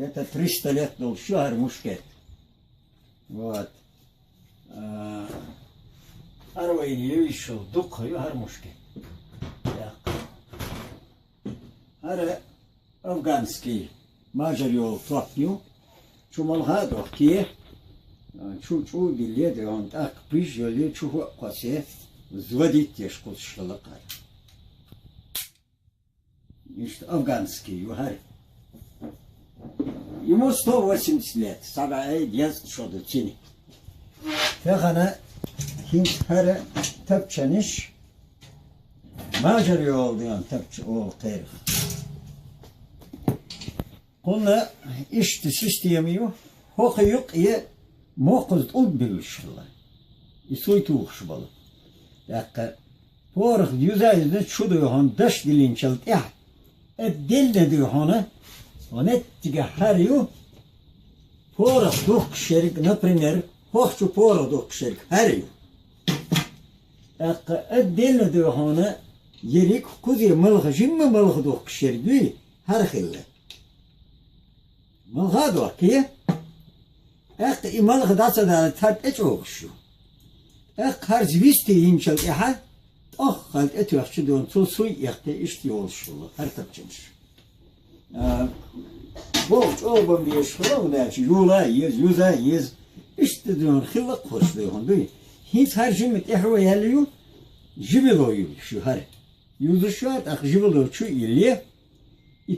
где-то 300 лет был шагар мушкет. Вот. Арвайни вышел, дух шагар мушкет. Ара афганский мажарил топню, чумалгаду ки, чу билеты он так приезжали, чу косе, взводить тяжко шалакар. Ишь афганский югар. Ему 180 лет, сабай детство шоду тини. Фехана хинтхара тапчаниш, мажарил диан тапч ол тарих. Konu işte sistemi hoca yok ya moquz ul bilişler. İsoytu xşbalı. Dakika porx yüzeyde çudu han daş dilin çalt ya. Dil dedi hana. Onet tige hariyo. Porx dok şerik например, hoxçu porx dok şerik hariyo. Dakika dil dedi hana yerik kuzi malğ jimma malğ dok şerik her xille. ملغادو كي اخ ملغ داسا دا تات اتوغشو اخ هر زويستي يمشل احا اخ خالد اتوغشو دون تو سوي يختي اشتي oluşu her tapçmış boğç olbam diye şulavlar yola yüz işte diyor xilla koşluyor duy hiç her jimit ehro yeliyor jibiloyu şu her yüzü şu at ah jibilo şu ile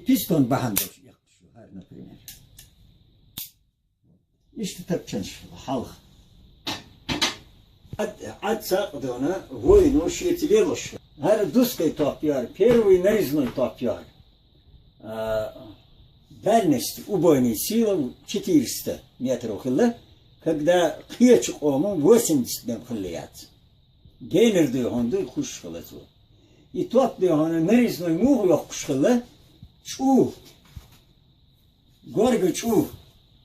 piston bahandır şu her например. İşte tapçanış halk. Atsa ona vojnu švietileloš. Her duskaj topjar, первый нарезной топjar. Дальность убойной силы 400 метров хилла, когда кьечик ому 80 хиллияц. Гейнер дыгонды хуш хиллацу. И топ дыгона нарезной муглох хуш хилла, чу. Горго чу.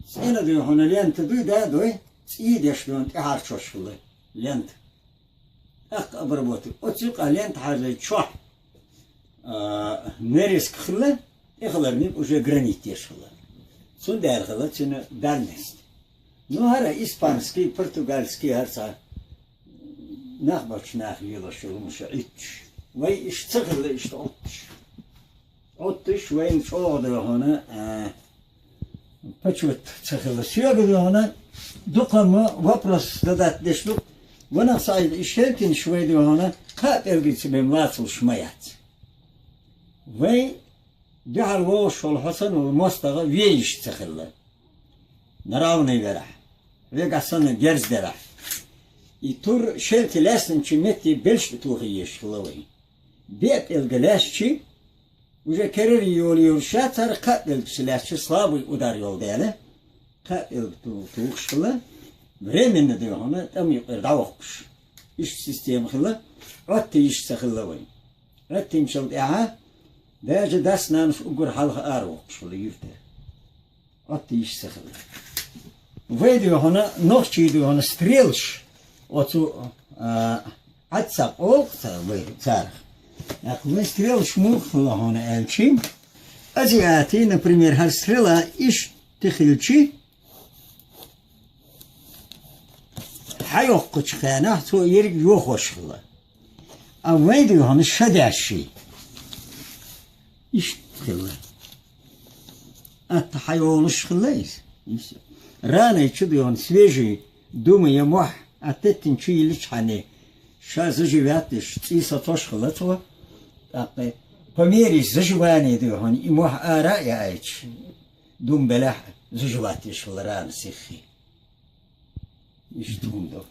Сена diyor ona lente duy da duy, iyi deşliyon tehar çoşkulu lent. Ak abrabotu. O çık lent harcay çoğ. Neres kılı, eklerinin уже granit deşkulu. Son dergılı çünkü dernest. No hara İspanski, Portugalski harsa nahbaç yılaşılmış iç. Ve iş çıkılı işte ottuş. Ottuş ve çoğu diyor ona Почему цехила? Сегодня она докама вопрос задать дешлук. Вона сайд ишелкин швейдю она как элгитсбем лацул шмаят. Вей дяр вошол Хасан ул мостага веиш цехила. Наравный вера. Вегасана герздера. И тур шелти лесен чиметти бельшти тухи ешхиловый. Бет элгелешчи уже керер yolu şatar katil silahçı slabı udar yol değerli. Katil tuğuşkılı. Временно diyor ona tam yukarı davukmuş. İş sistemi kılı. Ratti iş sakılı var. Ratti imşal ya. Derece das namus ugur halka ağır okuşkılı yürüte. Ratti iş sakılı. Ve diyor ona nokçu diyor ona strelş. Otu atsak olsa ve çarık. Мы стрел шмухнула он эльчи. Азиаты, например, har стрела иш тихильчи. Hayok çıkana to yerik yok hoşkula. Ama diyor hani şadaşi. İş tihilla. At hayoluş kılayız. Rana içi diyor свежий, думая мох, атетин чилич hani. Şazı jivatış, isa toşkula to. По мере заживания дыхон, и мох ара яич, дум белах заживать ишл ран сихи. Иш думдо.